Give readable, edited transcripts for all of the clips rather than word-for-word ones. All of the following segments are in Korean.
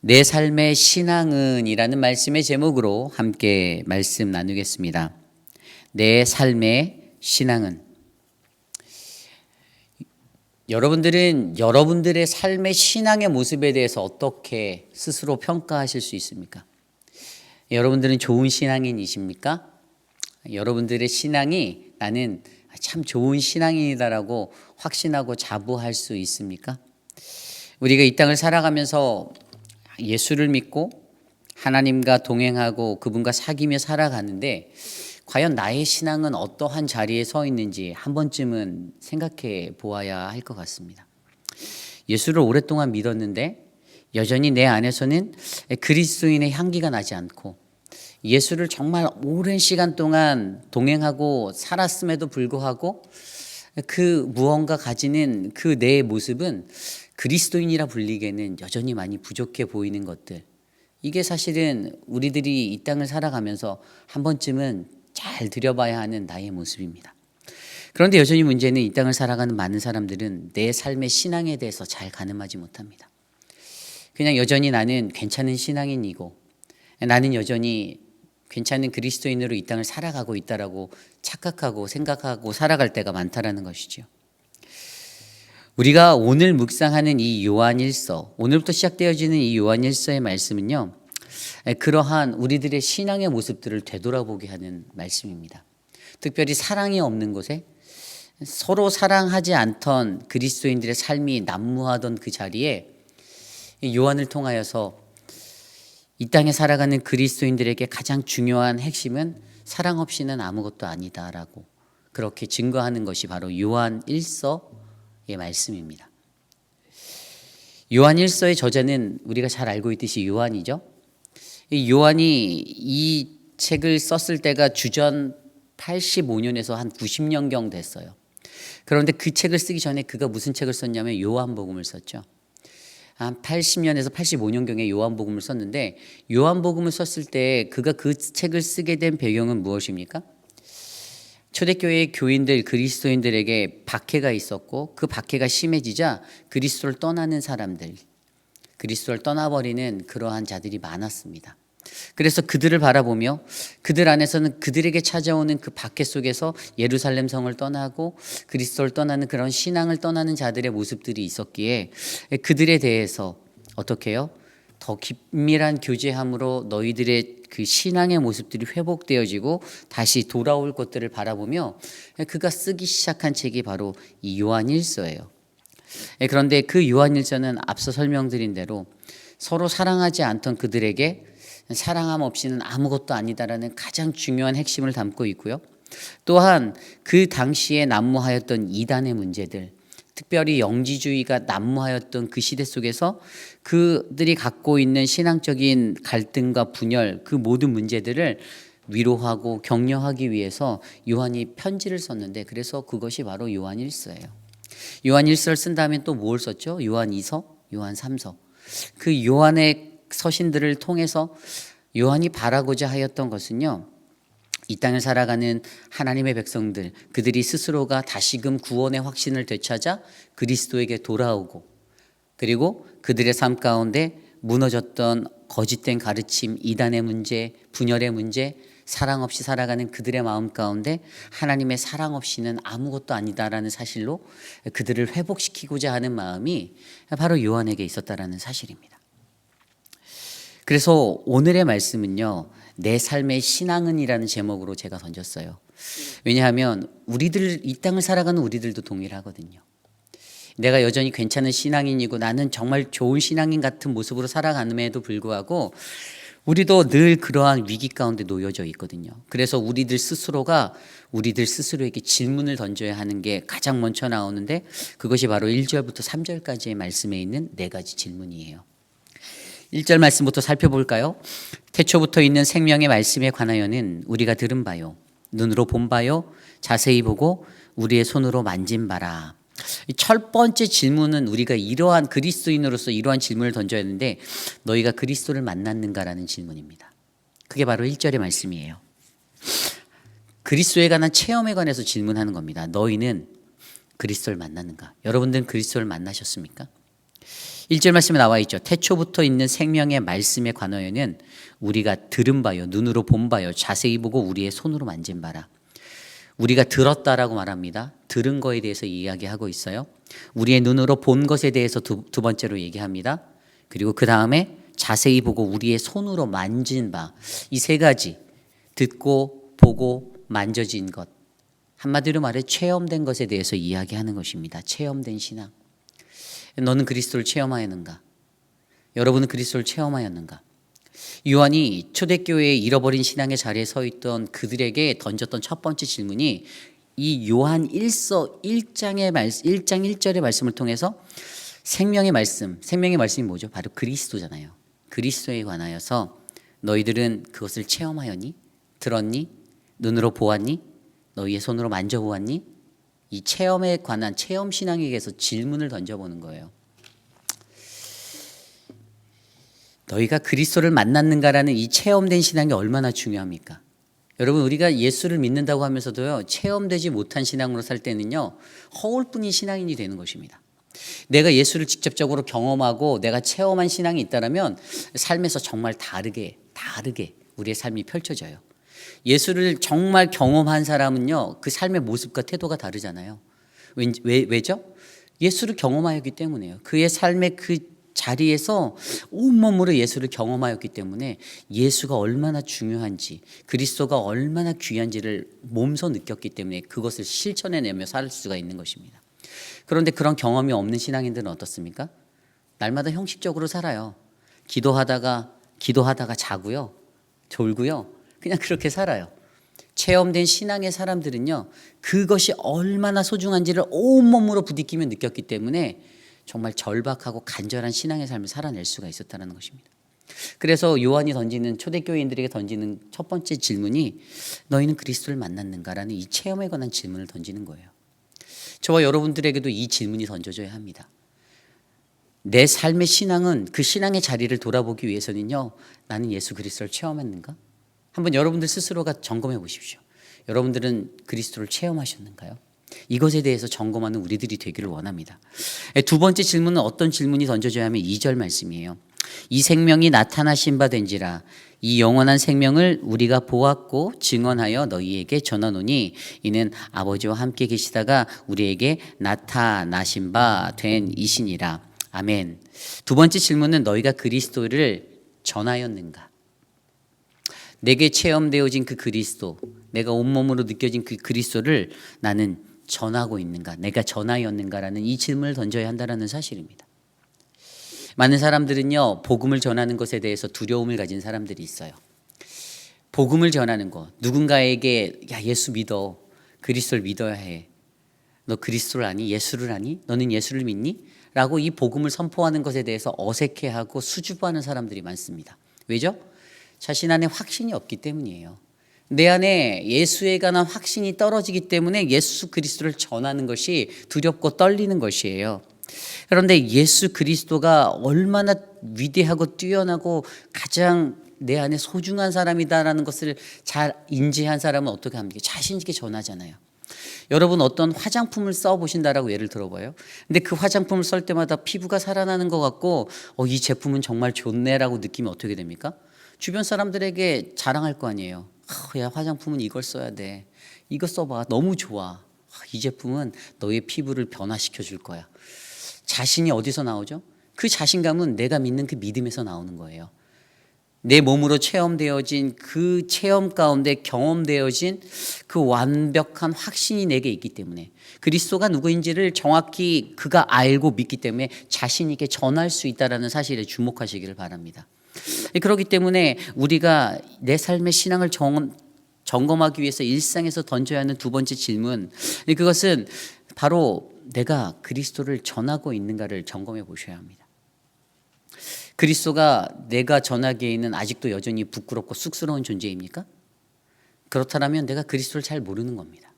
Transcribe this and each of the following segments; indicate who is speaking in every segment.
Speaker 1: 내 삶의 신앙은이라는 말씀의 제목으로 함께 말씀 나누겠습니다. 내 삶의 신앙은. 여러분들은 여러분들의 삶의 신앙의 모습에 대해서 어떻게 스스로 평가하실 수 있습니까? 여러분들은 좋은 신앙인이십니까? 여러분들의 신앙이 나는 참 좋은 신앙인이다라고 확신하고 자부할 수 있습니까? 우리가 이 땅을 살아가면서 예수를 믿고 하나님과 동행하고 그분과 사귀며 살아가는데 과연 나의 신앙은 어떠한 자리에 서 있는지 한 번쯤은 생각해 보아야 할 것 같습니다. 예수를 오랫동안 믿었는데 여전히 내 안에서는 그리스도인의 향기가 나지 않고 예수를 정말 오랜 시간 동안 동행하고 살았음에도 불구하고 그 무언가 가지는 그 내 모습은 그리스도인이라 불리기에는 여전히 많이 부족해 보이는 것들, 이게 사실은 우리들이 이 땅을 살아가면서 한 번쯤은 잘 들여봐야 하는 나의 모습입니다. 그런데 여전히 문제는 이 땅을 살아가는 많은 사람들은 내 삶의 신앙에 대해서 잘 가늠하지 못합니다. 그냥 여전히 나는 괜찮은 신앙인이고 나는 여전히 괜찮은 그리스도인으로 이 땅을 살아가고 있다라고 착각하고 생각하고 살아갈 때가 많다라는 것이죠. 우리가 오늘 묵상하는 이 요한일서, 오늘부터 시작되어지는 이 요한일서의 말씀은요, 그러한 우리들의 신앙의 모습들을 되돌아보게 하는 말씀입니다. 특별히 사랑이 없는 곳에 서로 사랑하지 않던 그리스도인들의 삶이 난무하던 그 자리에 요한을 통하여서 이 땅에 살아가는 그리스도인들에게 가장 중요한 핵심은 사랑 없이는 아무것도 아니다라고 그렇게 증거하는 것이 바로 요한 1서의 말씀입니다. 요한 1서의 저자는 우리가 잘 알고 있듯이 요한이죠. 이 요한이 이 책을 썼을 때가 주전 85년에서 한 90년경 됐어요. 그런데 그 책을 쓰기 전에 그가 무슨 책을 썼냐면 요한복음을 썼죠. 한 80년에서 85년경에 요한복음을 썼는데, 요한복음을 썼을 때 그가 그 책을 쓰게 된 배경은 무엇입니까? 초대교회의 교인들, 그리스도인들에게 박해가 있었고 그 박해가 심해지자 그리스도를 떠나는 사람들, 그리스도를 떠나버리는 그러한 자들이 많았습니다. 그래서 그들을 바라보며 그들 안에서는 그들에게 찾아오는 그 박해 속에서 예루살렘 성을 떠나고 그리스도를 떠나는 그런 신앙을 떠나는 자들의 모습들이 있었기에 그들에 대해서 어떻게 해요? 더 긴밀한 교제함으로 너희들의 그 신앙의 모습들이 회복되어지고 다시 돌아올 것들을 바라보며 그가 쓰기 시작한 책이 바로 이 요한일서예요. 그런데 그 요한일서는 앞서 설명드린 대로 서로 사랑하지 않던 그들에게 사랑함 없이는 아무것도 아니다라는 가장 중요한 핵심을 담고 있고요. 또한 그 당시에 난무하였던 이단의 문제들, 특별히 영지주의가 난무하였던 그 시대 속에서 그들이 갖고 있는 신앙적인 갈등과 분열, 그 모든 문제들을 위로하고 격려하기 위해서 요한이 편지를 썼는데, 그래서 그것이 바로 요한일서예요. 요한일서를 쓴 다음에 또 뭘 썼죠? 요한2서, 요한3서. 그 요한의 서신들을 통해서 요한이 바라고자 하였던 것은요, 이 땅을 살아가는 하나님의 백성들, 그들이 스스로가 다시금 구원의 확신을 되찾아 그리스도에게 돌아오고, 그리고 그들의 삶 가운데 무너졌던 거짓된 가르침, 이단의 문제, 분열의 문제, 사랑 없이 살아가는 그들의 마음 가운데 하나님의 사랑 없이는 아무것도 아니다라는 사실로 그들을 회복시키고자 하는 마음이 바로 요한에게 있었다라는 사실입니다. 그래서 오늘의 말씀은요, 내 삶의 신앙은이라는 제목으로 제가 던졌어요. 왜냐하면 우리들, 이 땅을 살아가는 우리들도 동일하거든요. 내가 여전히 괜찮은 신앙인이고 나는 정말 좋은 신앙인 같은 모습으로 살아가는데도 불구하고 우리도 늘 그러한 위기 가운데 놓여져 있거든요. 그래서 우리들 스스로가 우리들 스스로에게 질문을 던져야 하는 게 가장 먼저 나오는데, 그것이 바로 1절부터 3절까지의 말씀에 있는 네 가지 질문이에요. 1절 말씀부터 살펴볼까요? 태초부터 있는 생명의 말씀에 관하여는 우리가 들은 바요, 눈으로 본 바요, 자세히 보고 우리의 손으로 만진 바라. 첫 번째 질문은 우리가 이러한 그리스도인으로서 이러한 질문을 던져야 하는데, 너희가 그리스도를 만났는가라는 질문입니다. 그게 바로 1절의 말씀이에요. 그리스도에 관한 체험에 관해서 질문하는 겁니다. 너희는 그리스도를 만났는가? 여러분들은 그리스도를 만나셨습니까? 1절 말씀에 나와 있죠. 태초부터 있는 생명의 말씀에 관하여는 우리가 들은 바요, 눈으로 본 바요, 자세히 보고 우리의 손으로 만진 바라. 우리가 들었다라고 말합니다. 들은 거에 대해서 이야기하고 있어요. 우리의 눈으로 본 것에 대해서 두 번째로 얘기합니다. 그리고 그 다음에 자세히 보고 우리의 손으로 만진 바, 이 세 가지, 듣고 보고 만져진 것, 한마디로 말해 체험된 것에 대해서 이야기하는 것입니다. 체험된 신앙. 너는 그리스도를 체험하였는가? 여러분은 그리스도를 체험하였는가? 요한이 초대교회의 잃어버린 신앙의 자리에 서 있던 그들에게 던졌던 첫 번째 질문이 이 요한 1서 1장 1절의 말씀을 통해서 생명의 말씀이 뭐죠? 바로 그리스도잖아요. 그리스도에 관하여서 너희들은 그것을 체험하였니? 들었니? 눈으로 보았니? 너희의 손으로 만져보았니? 이 체험에 관한 체험 신앙에게서 질문을 던져보는 거예요. 너희가 그리스도를 만났는가라는 이 체험된 신앙이 얼마나 중요합니까? 여러분, 우리가 예수를 믿는다고 하면서도요, 체험되지 못한 신앙으로 살 때는요, 허울뿐인 신앙인이 되는 것입니다. 내가 예수를 직접적으로 경험하고 내가 체험한 신앙이 있다면 삶에서 정말 다르게 우리의 삶이 펼쳐져요. 예수를 정말 경험한 사람은요, 그 삶의 모습과 태도가 다르잖아요. 왜죠? 예수를 경험하였기 때문에요. 그의 삶의 그 자리에서 온몸으로 예수를 경험하였기 때문에 예수가 얼마나 중요한지, 그리스도가 얼마나 귀한지를 몸소 느꼈기 때문에 그것을 실천해내며 살 수가 있는 것입니다. 그런데 그런 경험이 없는 신앙인들은 어떻습니까? 날마다 형식적으로 살아요. 기도하다가 자고요, 졸고요, 그냥 그렇게 살아요. 체험된 신앙의 사람들은요, 그것이 얼마나 소중한지를 온몸으로 부딪히며 느꼈기 때문에 정말 절박하고 간절한 신앙의 삶을 살아낼 수가 있었다는 것입니다. 그래서 요한이 초대교회인들에게 던지는 첫 번째 질문이 너희는 그리스도를 만났는가라는 이 체험에 관한 질문을 던지는 거예요. 저와 여러분들에게도 이 질문이 던져져야 합니다. 내 삶의 신앙은 그 신앙의 자리를 돌아보기 위해서는요, 나는 예수 그리스도를 체험했는가? 한번 여러분들 스스로가 점검해 보십시오. 여러분들은 그리스도를 체험하셨는가요? 이것에 대해서 점검하는 우리들이 되기를 원합니다. 두 번째 질문은 어떤 질문이 던져져야 하면 2절 말씀이에요. 이 생명이 나타나신 바 된지라 이 영원한 생명을 우리가 보았고 증언하여 너희에게 전하노니 이는 아버지와 함께 계시다가 우리에게 나타나신 바 된 이시니라. 아멘. 두 번째 질문은 너희가 그리스도를 전하였는가? 내게 체험되어진 그 그리스도, 내가 온몸으로 느껴진 그 그리스도를 나는 전하고 있는가? 내가 전하였는가라는 이 질문을 던져야 한다는 사실입니다. 많은 사람들은요, 복음을 전하는 것에 대해서 두려움을 가진 사람들이 있어요. 복음을 전하는 것, 누군가에게 야, 예수 믿어, 그리스도를 믿어야 해. 너 그리스도를 아니? 예수를 아니? 너는 예수를 믿니? 라고 이 복음을 선포하는 것에 대해서 어색해하고 수줍어하는 사람들이 많습니다. 왜죠? 자신 안에 확신이 없기 때문이에요. 내 안에 예수에 관한 확신이 떨어지기 때문에 예수 그리스도를 전하는 것이 두렵고 떨리는 것이에요. 그런데 예수 그리스도가 얼마나 위대하고 뛰어나고 가장 내 안에 소중한 사람이다라는 것을 잘 인지한 사람은 어떻게 합니까? 자신 있게 전하잖아요. 여러분 어떤 화장품을 써보신다라고 예를 들어봐요. 근데 그 화장품을 쓸 때마다 피부가 살아나는 것 같고 이 제품은 정말 좋네라고 느끼면 어떻게 됩니까? 주변 사람들에게 자랑할 거 아니에요. 야, 화장품은 이걸 써야 돼. 이거 써봐. 너무 좋아. 이 제품은 너의 피부를 변화시켜 줄 거야. 자신이 어디서 나오죠? 그 자신감은 내가 믿는 그 믿음에서 나오는 거예요. 내 몸으로 체험되어진 그 체험 가운데 경험되어진 그 완벽한 확신이 내게 있기 때문에 그리스도가 누구인지를 정확히 그가 알고 믿기 때문에 자신 있게 전할 수 있다는 사실에 주목하시기를 바랍니다. 그렇기 때문에 우리가 내 삶의 신앙을 점검하기 위해서 일상에서 던져야 하는 두 번째 질문, 그것은 바로 내가 그리스도를 전하고 있는가를 점검해 보셔야 합니다. 그리스도가 내가 전하기에는 아직도 여전히 부끄럽고 쑥스러운 존재입니까? 그렇다면 내가 그리스도를 잘 모르는 겁니다.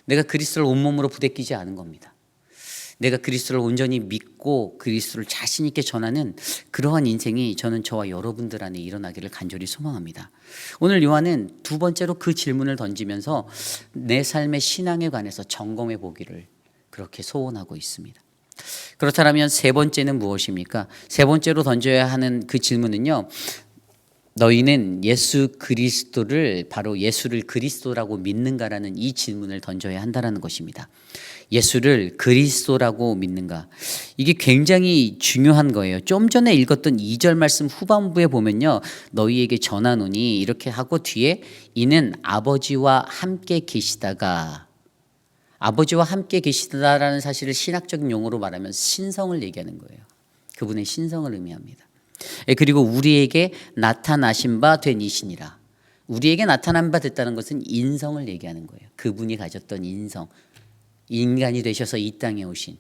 Speaker 1: 내가 그리스도를 온몸으로 부대끼지 않은 겁니다. 내가 그리스도를 온전히 믿고 그리스도를 자신 있게 전하는 그러한 인생이 저는 저와 여러분들 안에 일어나기를 간절히 소망합니다. 오늘 요한은 두 번째로 그 질문을 던지면서 내 삶의 신앙에 관해서 점검해 보기를 그렇게 소원하고 있습니다. 그렇다면 세 번째는 무엇입니까? 세 번째로 던져야 하는 그 질문은요. 너희는 예수 그리스도를 바로 예수를 그리스도라고 믿는가라는 이 질문을 던져야 한다는 것입니다. 예수를 그리스도라고 믿는가? 이게 굉장히 중요한 거예요. 좀 전에 읽었던 2절 말씀 후반부에 보면요. 너희에게 전하노니 이렇게 하고 뒤에 이는 아버지와 함께 계시다가, 아버지와 함께 계시다라는 사실을 신학적인 용어로 말하면 신성을 얘기하는 거예요. 그분의 신성을 의미합니다. 그리고 우리에게 나타나신 바 된 이시니라. 우리에게 나타난 바 됐다는 것은 인성을 얘기하는 거예요. 그분이 가졌던 인성, 인간이 되셔서 이 땅에 오신.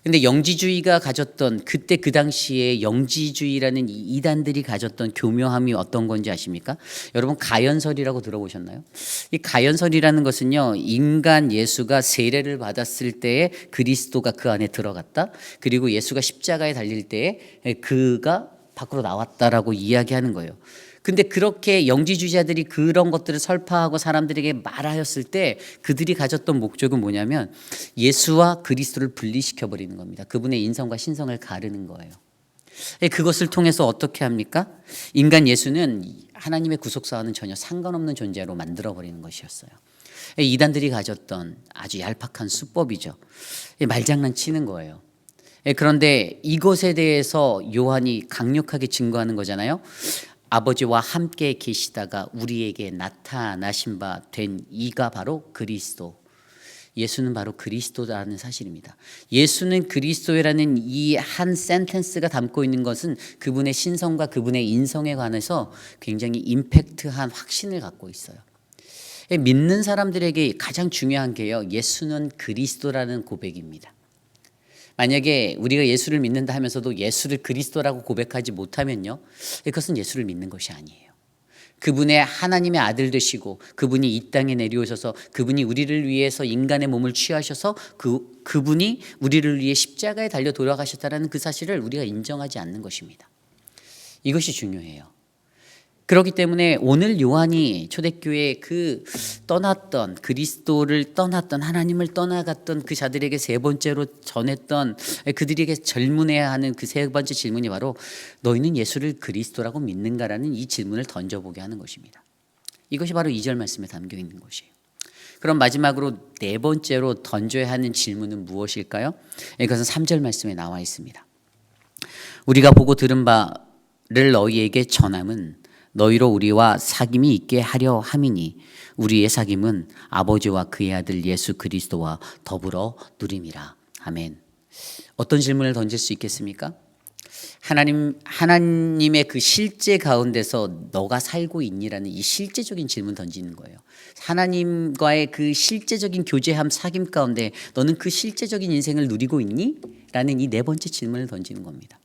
Speaker 1: 근데 영지주의가 가졌던, 그때 그 당시에 영지주의라는 이단들이 가졌던 교묘함이 어떤 건지 아십니까? 여러분 가연설이라고 들어보셨나요? 이 가연설이라는 것은요, 인간 예수가 세례를 받았을 때에 그리스도가 그 안에 들어갔다, 그리고 예수가 십자가에 달릴 때에 그가 밖으로 나왔다라고 이야기하는 거예요. 근데 그렇게 영지주의자들이 그런 것들을 설파하고 사람들에게 말하였을 때 그들이 가졌던 목적은 뭐냐면 예수와 그리스도를 분리시켜 버리는 겁니다. 그분의 인성과 신성을 가르는 거예요. 그것을 통해서 어떻게 합니까? 인간 예수는 하나님의 구속사와는 전혀 상관없는 존재로 만들어 버리는 것이었어요. 이단들이 가졌던 아주 얄팍한 수법이죠. 말장난 치는 거예요. 그런데 이것에 대해서 요한이 강력하게 증거하는 거잖아요. 아버지와 함께 계시다가 우리에게 나타나신 바 된 이가 바로 그리스도. 예수는 바로 그리스도라는 사실입니다. 예수는 그리스도라는 이 한 센텐스가 담고 있는 것은 그분의 신성과 그분의 인성에 관해서 굉장히 임팩트한 확신을 갖고 있어요. 믿는 사람들에게 가장 중요한 게요, 예수는 그리스도라는 고백입니다. 만약에 우리가 예수를 믿는다 하면서도 예수를 그리스도라고 고백하지 못하면요, 그것은 예수를 믿는 것이 아니에요. 그분의 하나님의 아들 되시고 그분이 이 땅에 내려오셔서 그분이 우리를 위해서 인간의 몸을 취하셔서 그분이 우리를 위해 십자가에 달려 돌아가셨다는 그 사실을 우리가 인정하지 않는 것입니다. 이것이 중요해요. 그렇기 때문에 오늘 요한이 초대교회에 그 떠났던, 그리스도를 떠났던, 하나님을 떠나갔던 그 자들에게 세 번째로 전했던, 그들에게 질문해야 하는 그 세 번째 질문이 바로 너희는 예수를 그리스도라고 믿는가라는 이 질문을 던져보게 하는 것입니다. 이것이 바로 2절 말씀에 담겨 있는 것이에요. 그럼 마지막으로 네 번째로 던져야 하는 질문은 무엇일까요? 이것은 3절 말씀에 나와 있습니다. 우리가 보고 들은 바를 너희에게 전함은 너희로 우리와 사귐이 있게 하려 함이니 우리의 사귐은 아버지와 그의 아들 예수 그리스도와 더불어 누림이라. 아멘. 어떤 질문을 던질 수 있겠습니까? 하나님의 그 실제 가운데서 너가 살고 있니라는 이 실제적인 질문 던지는 거예요. 하나님과의 그 실제적인 교제함, 사귐 가운데 너는 그 실제적인 인생을 누리고 있니? 라는 이 네 번째 질문을 던지는 겁니다.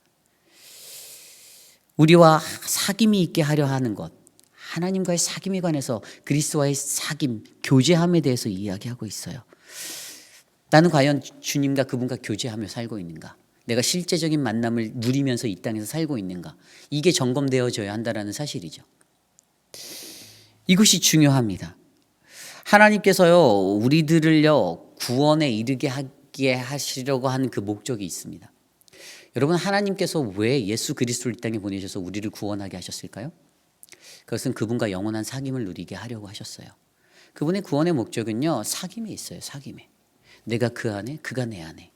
Speaker 1: 우리와 사귐이 있게 하려 하는 것, 하나님과의 사귐에 관해서 그리스도와의 사귐, 교제함에 대해서 이야기하고 있어요. 나는 과연 주님과 그분과 교제하며 살고 있는가? 내가 실제적인 만남을 누리면서 이 땅에서 살고 있는가? 이게 점검되어져야 한다는 사실이죠. 이것이 중요합니다. 하나님께서요, 우리들을요, 구원에 이르게 하시려고 하는 그 목적이 있습니다. 여러분, 하나님께서 왜 예수 그리스도를 이 땅에 보내셔서 우리를 구원하게 하셨을까요? 그것은 그분과 영원한 사귐을 누리게 하려고 하셨어요. 그분의 구원의 목적은요, 사귐에 있어요. 사귐에. 내가 그 안에, 그가 내 안에.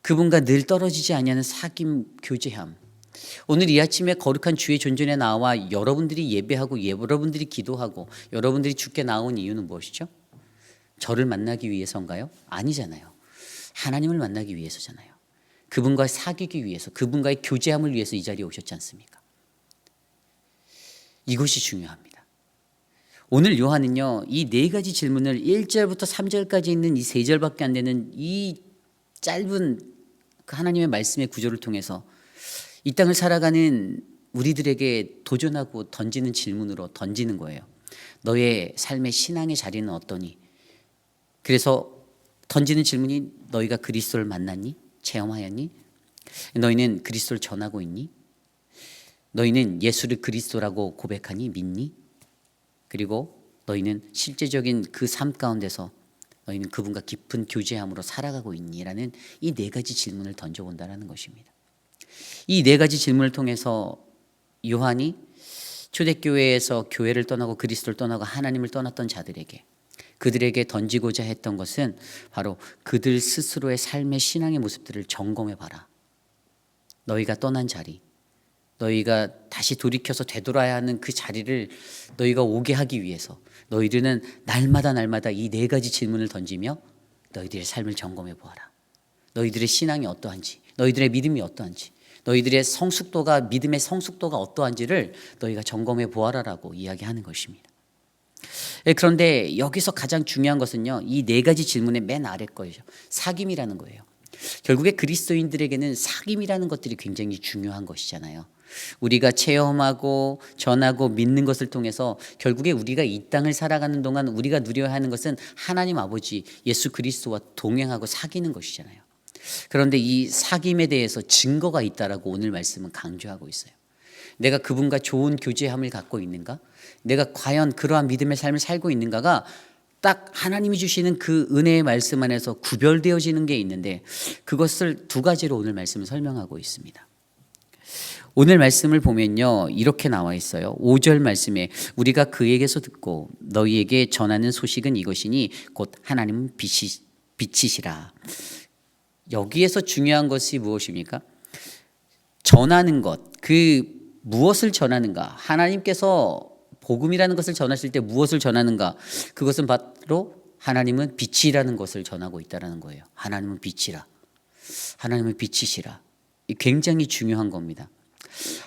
Speaker 1: 그분과 늘 떨어지지 아니하는 사귐, 교제함. 오늘 이 아침에 거룩한 주의 존전에 나와 여러분들이 예배하고 여러분들이 기도하고 여러분들이 주께 나온 이유는 무엇이죠? 저를 만나기 위해서인가요? 아니잖아요. 하나님을 만나기 위해서잖아요. 그분과 사귀기 위해서, 그분과의 교제함을 위해서 이 자리에 오셨지 않습니까? 이것이 중요합니다. 오늘 요한은요, 이 네 가지 질문을 1절부터 3절까지 있는 이 세 절밖에 안 되는 이 짧은 그 하나님의 말씀의 구조를 통해서 이 땅을 살아가는 우리들에게 도전하고 던지는 질문으로 던지는 거예요. 너의 삶의 신앙의 자리는 어떠니? 그래서 던지는 질문이 너희가 그리스도를 만났니? 체험하였니? 너희는 그리스도를 전하고 있니? 너희는 예수를 그리스도라고 고백하니? 믿니? 그리고 너희는 실제적인 그 삶 가운데서 너희는 그분과 깊은 교제함으로 살아가고 있니라는 이 네 가지 질문을 던져본다는 것입니다. 이 네 가지 질문을 통해서 요한이 초대교회에서 교회를 떠나고 그리스도를 떠나고 하나님을 떠났던 자들에게, 그들에게 던지고자 했던 것은 바로 그들 스스로의 삶의 신앙의 모습들을 점검해 봐라. 너희가 떠난 자리, 너희가 다시 돌이켜서 되돌아야 하는 그 자리를 너희가 오게 하기 위해서 너희들은 날마다 이 네 가지 질문을 던지며 너희들의 삶을 점검해 보아라. 너희들의 신앙이 어떠한지, 너희들의 믿음이 어떠한지, 너희들의 성숙도가, 믿음의 성숙도가 어떠한지를 너희가 점검해 보아라라고 이야기하는 것입니다. 그런데 여기서 가장 중요한 것은요, 이 네 가지 질문의 맨 아래 거예요. 사귐이라는 거예요. 결국에 그리스도인들에게는 사귐이라는 것들이 굉장히 중요한 것이잖아요. 우리가 체험하고 전하고 믿는 것을 통해서 결국에 우리가 이 땅을 살아가는 동안 우리가 누려야 하는 것은 하나님 아버지 예수 그리스도와 동행하고 사귀는 것이잖아요. 그런데 이 사귐에 대해서 증거가 있다라고 오늘 말씀은 강조하고 있어요. 내가 그분과 좋은 교제함을 갖고 있는가? 내가 과연 그러한 믿음의 삶을 살고 있는가가 딱 하나님이 주시는 그 은혜의 말씀 안에서 구별되어지는 게 있는데, 그것을 두 가지로 오늘 말씀을 설명하고 있습니다. 오늘 말씀을 보면요, 이렇게 나와 있어요. 5절 말씀에 우리가 그에게서 듣고 너희에게 전하는 소식은 이것이니 곧 하나님은 빛이시라. 여기에서 중요한 것이 무엇입니까? 전하는 것, 그 무엇을 전하는가? 하나님께서 복음이라는 것을 전하실 때 무엇을 전하는가? 그것은 바로 하나님은 빛이라는 것을 전하고 있다는 거예요. 하나님은 빛이라. 하나님은 빛이시라. 굉장히 중요한 겁니다.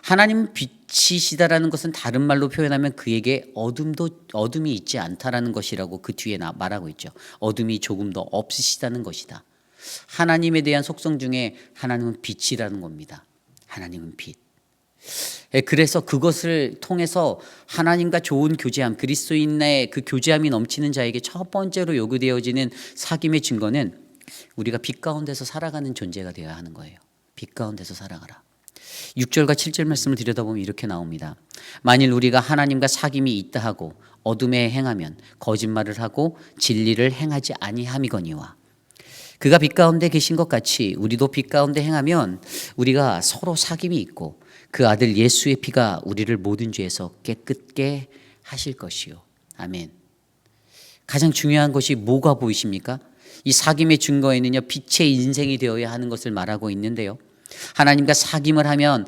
Speaker 1: 하나님은 빛이시다라는 것은 다른 말로 표현하면 그에게 어둠이 있지 않다라는 것이라고 그 뒤에 말하고 있죠. 어둠이 조금 더 없으시다는 것이다. 하나님에 대한 속성 중에 하나님은 빛이라는 겁니다. 하나님은 빛. 그래서 그것을 통해서 하나님과 좋은 교제함, 그리스도인의 그 교제함이 넘치는 자에게 첫 번째로 요구되어지는 사귐의 증거는 우리가 빛 가운데서 살아가는 존재가 되어야 하는 거예요. 빛 가운데서 살아가라. 6절과 7절 말씀을 들여다보면 이렇게 나옵니다. 만일 우리가 하나님과 사귐이 있다 하고 어둠에 행하면 거짓말을 하고 진리를 행하지 아니함이거니와, 그가 빛 가운데 계신 것 같이 우리도 빛 가운데 행하면 우리가 서로 사귐이 있고 그 아들 예수의 피가 우리를 모든 죄에서 깨끗게 하실 것이요. 아멘. 가장 중요한 것이 뭐가 보이십니까? 이 사귐의 증거에는요, 빛의 인생이 되어야 하는 것을 말하고 있는데요, 하나님과 사귐을 하면,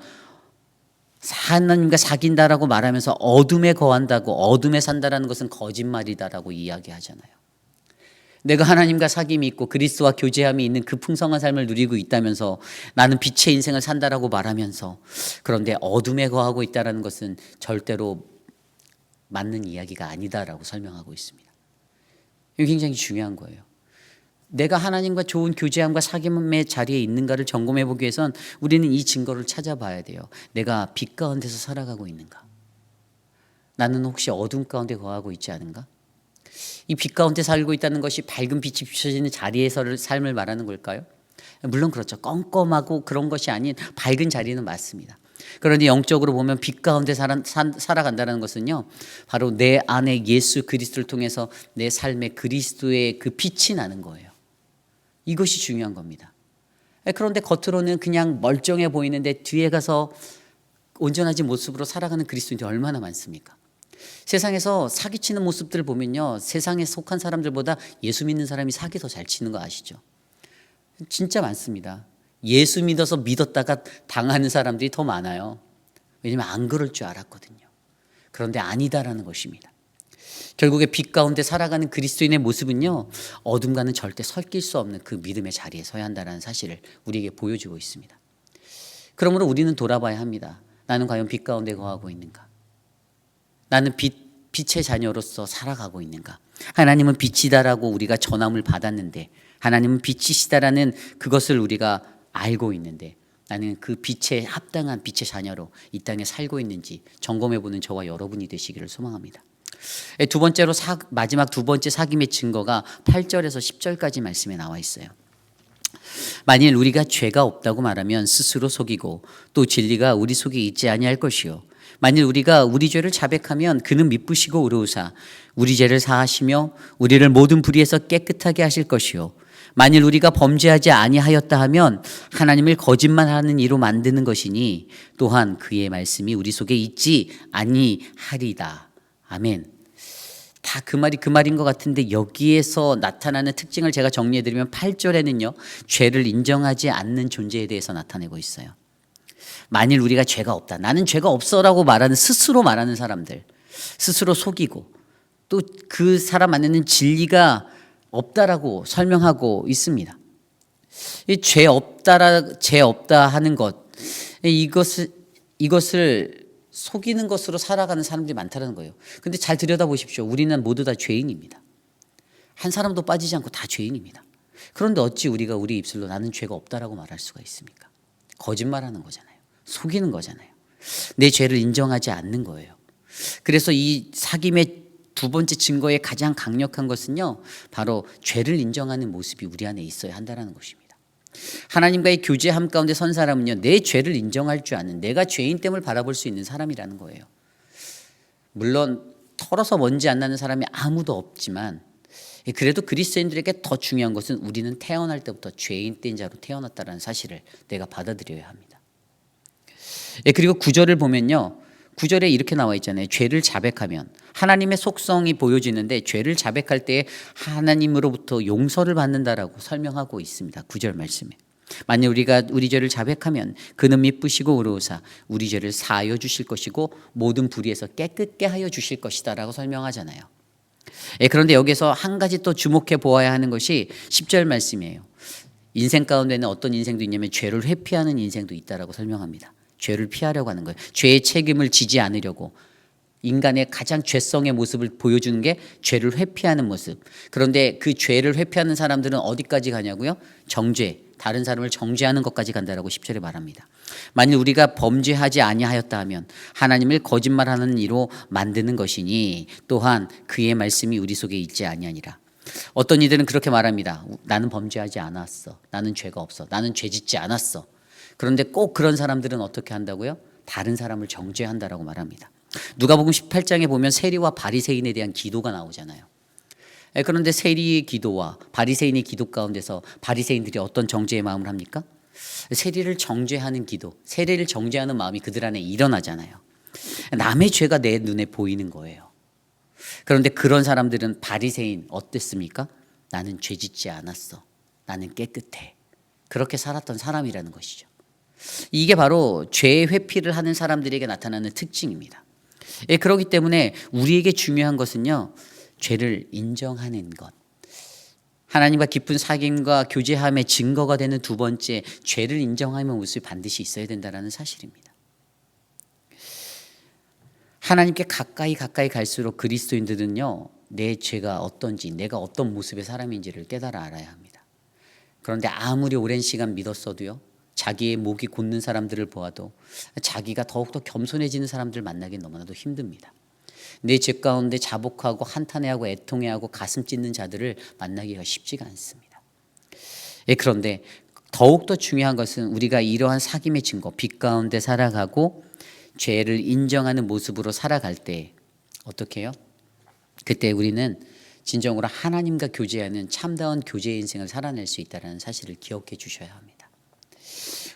Speaker 1: 하나님과 사귄다라고 말하면서 어둠에 거한다고, 어둠에 산다라는 것은 거짓말이다라고 이야기하잖아요. 내가 하나님과 사귐이 있고 그리스도와 교제함이 있는 그 풍성한 삶을 누리고 있다면서 나는 빛의 인생을 산다라고 말하면서, 그런데 어둠에 거하고 있다는 것은 절대로 맞는 이야기가 아니다라고 설명하고 있습니다. 이게 굉장히 중요한 거예요. 내가 하나님과 좋은 교제함과 사귐의 자리에 있는가를 점검해 보기 위해선 우리는 이 증거를 찾아봐야 돼요. 내가 빛 가운데서 살아가고 있는가? 나는 혹시 어둠 가운데 거하고 있지 않은가? 이 빛 가운데 살고 있다는 것이 밝은 빛이 비춰지는 자리에서의 삶을 말하는 걸까요? 물론 그렇죠. 껌껌하고 그런 것이 아닌 밝은 자리는 맞습니다. 그런데 영적으로 보면 빛 가운데 살아간다는 것은요, 바로 내 안에 예수 그리스도를 통해서 내 삶에 그리스도의 그 빛이 나는 거예요. 이것이 중요한 겁니다. 그런데 겉으로는 그냥 멀쩡해 보이는데 뒤에 가서 온전하지 모습으로 살아가는 그리스도인들이 얼마나 많습니까? 세상에서 사기치는 모습들을 보면요, 세상에 속한 사람들보다 예수 믿는 사람이 사기 더 잘 치는 거 아시죠? 진짜 많습니다. 예수 믿어서 믿었다가 당하는 사람들이 더 많아요. 왜냐하면 안 그럴 줄 알았거든요. 그런데 아니다라는 것입니다. 결국에 빛 가운데 살아가는 그리스도인의 모습은요, 어둠과는 절대 섞일 수 없는 그 믿음의 자리에 서야 한다는 사실을 우리에게 보여주고 있습니다. 그러므로 우리는 돌아봐야 합니다. 나는 과연 빛 가운데 거하고 있는가? 나는 빛의 자녀로서 살아가고 있는가? 하나님은 빛이다라고 우리가 전함을 받았는데, 하나님은 빛이시다라는 그것을 우리가 알고 있는데, 나는 그 빛에 합당한 빛의 자녀로 이 땅에 살고 있는지 점검해보는 저와 여러분이 되시기를 소망합니다. 두 번째로 마지막 두 번째 사귐의 증거가 8절에서 10절까지 말씀에 나와 있어요. 만일 우리가 죄가 없다고 말하면 스스로 속이고 또 진리가 우리 속에 있지 아니할 것이요, 만일 우리가 우리 죄를 자백하면 그는 미쁘시고 의로우사 우리 죄를 사하시며 우리를 모든 불의에서 깨끗하게 하실 것이요 만일 우리가 범죄하지 아니하였다 하면 하나님을 거짓말하는 이로 만드는 것이니 또한 그의 말씀이 우리 속에 있지 아니하리다. 아멘. 다 그 말이 그 말인 것 같은데 여기에서 나타나는 특징을 제가 정리해드리면 8절에는요 죄를 인정하지 않는 존재에 대해서 나타내고 있어요. 만일 우리가 죄가 없다, 나는 죄가 없어라고 말하는, 스스로 말하는 사람들, 스스로 속이고 또 그 사람 안에는 진리가 없다라고 설명하고 있습니다. 이 죄 없다 하는 것, 이것을 속이는 것으로 살아가는 사람들이 많다는 거예요. 근데 잘 들여다보십시오. 우리는 모두 다 죄인입니다. 한 사람도 빠지지 않고 다 죄인입니다. 그런데 어찌 우리가 우리 입술로 나는 죄가 없다라고 말할 수가 있습니까? 거짓말하는 거잖아요. 속이는 거잖아요. 내 죄를 인정하지 않는 거예요. 그래서 이 사귐의 두 번째 증거의 가장 강력한 것은요, 바로 죄를 인정하는 모습이 우리 안에 있어야 한다는 것입니다. 하나님과의 교제함 가운데 선 사람은요, 내 죄를 인정할 줄 아는, 내가 죄인됨을 바라볼 수 있는 사람이라는 거예요. 물론 털어서 먼지 안 나는 사람이 아무도 없지만 그래도 그리스도인들에게 더 중요한 것은 우리는 태어날 때부터 죄인된 자로 태어났다는 사실을 내가 받아들여야 합니다. 그리고 9절을 보면요, 9절에 이렇게 나와 있잖아요. 죄를 자백하면 하나님의 속성이 보여지는데 죄를 자백할 때 하나님으로부터 용서를 받는다라고 설명하고 있습니다. 9절 말씀에. 만약 우리가 우리 죄를 자백하면 그는 미쁘시고 의로우사 우리 죄를 사하여 주실 것이고 모든 불의에서 깨끗게 하여 주실 것이다라고 설명하잖아요. 그런데 여기서 한 가지 또 주목해 보아야 하는 것이 10절 말씀이에요. 인생 가운데는 어떤 인생도 있냐면 죄를 회피하는 인생도 있다라고 설명합니다. 죄를 피하려고 하는 거예요. 죄의 책임을 지지 않으려고 인간의 가장 죄성의 모습을 보여주는 게 죄를 회피하는 모습. 그런데 그 죄를 회피하는 사람들은 어디까지 가냐고요? 정죄, 다른 사람을 정죄하는 것까지 간다라고 10절에 말합니다. 만일 우리가 범죄하지 아니하였다 하면 하나님을 거짓말하는 이로 만드는 것이니 또한 그의 말씀이 우리 속에 있지 아니하니라. 어떤 이들은 그렇게 말합니다. 나는 범죄하지 않았어. 나는 죄가 없어. 나는 죄 짓지 않았어. 그런데 꼭 그런 사람들은 어떻게 한다고요? 다른 사람을 정죄한다라고 말합니다. 누가복음 18장에 보면 세리와 바리새인에 대한 기도가 나오잖아요. 그런데 세리의 기도와 바리새인의 기도 가운데서 바리새인들이 어떤 정죄의 마음을 합니까? 세리를 정죄하는 기도, 세리를 정죄하는 마음이 그들 안에 일어나잖아요. 남의 죄가 내 눈에 보이는 거예요. 그런데 그런 사람들은 바리새인 어땠습니까? 나는 죄 짓지 않았어. 나는 깨끗해. 그렇게 살았던 사람이라는 것이죠. 이게 바로 죄의 회피를 하는 사람들에게 나타나는 특징입니다. 그렇기 때문에 우리에게 중요한 것은요, 죄를 인정하는 것. 하나님과 깊은 사귐과 교제함의 증거가 되는 두 번째, 죄를 인정하는 모습이 반드시 있어야 된다는 사실입니다. 하나님께 가까이 갈수록 그리스도인들은요, 내 죄가 어떤지, 내가 어떤 모습의 사람인지를 깨달아 알아야 합니다. 그런데 아무리 오랜 시간 믿었어도요, 자기의 목이 곧는 사람들을 보아도 자기가 더욱더 겸손해지는 사람들 만나기 너무나도 힘듭니다. 내 죄 가운데 자복하고 한탄해하고 애통해하고 가슴 찢는 자들을 만나기가 쉽지가 않습니다. 그런데 더욱더 중요한 것은 우리가 이러한 사귐의 증거, 빛 가운데 살아가고 죄를 인정하는 모습으로 살아갈 때 어떻게 해요? 그때 우리는 진정으로 하나님과 교제하는 참다운 교제의 인생을 살아낼 수 있다는 사실을 기억해 주셔야 합니다.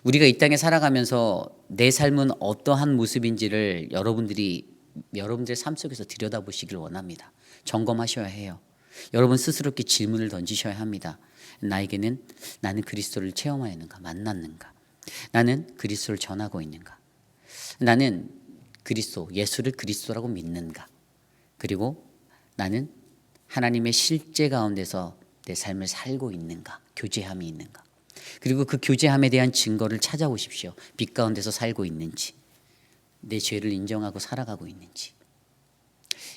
Speaker 1: 우리가 이 땅에 살아가면서 내 삶은 어떠한 모습인지를 여러분들의 삶 속에서 들여다보시길 원합니다. 점검하셔야 해요. 여러분 스스로께 질문을 던지셔야 합니다. 나는 그리스도를 체험하였는가, 만났는가? 나는 그리스도를 전하고 있는가? 나는 예수를 그리스도라고 믿는가? 그리고 나는 하나님의 실제 가운데서 내 삶을 살고 있는가? 교제함이 있는가? 그리고 그 교제함에 대한 증거를 찾아오십시오. 빛 가운데서 살고 있는지, 내 죄를 인정하고 살아가고 있는지.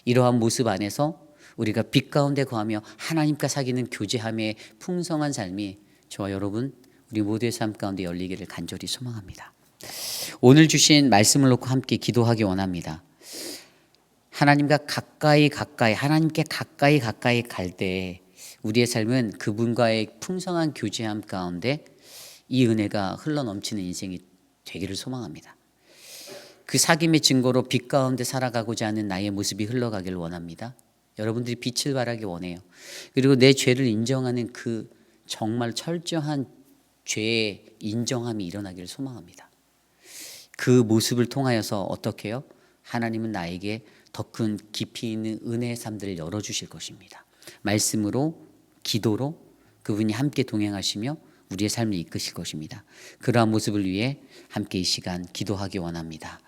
Speaker 1: 이러한 모습 안에서 우리가 빛 가운데 거하며 하나님과 사귀는 교제함의 풍성한 삶이 저와 여러분, 우리 모두의 삶 가운데 열리기를 간절히 소망합니다. 오늘 주신 말씀을 놓고 함께 기도하기 원합니다. 하나님과 하나님께 가까이 갈 때 우리의 삶은 그분과의 풍성한 교제함 가운데 이 은혜가 흘러넘치는 인생이 되기를 소망합니다. 그 사귐의 증거로 빛 가운데 살아가고자 하는 나의 모습이 흘러가길 원합니다. 여러분들이 빛을 발하기 원해요. 그리고 내 죄를 인정하는 그 정말 철저한 죄의 인정함이 일어나기를 소망합니다. 그 모습을 통하여서 어떻게 해요? 하나님은 나에게 더 큰 깊이 있는 은혜의 삶들을 열어주실 것입니다. 말씀으로, 기도로 그분이 함께 동행하시며 우리의 삶을 이끄실 것입니다. 그러한 모습을 위해 함께 이 시간 기도하기 원합니다.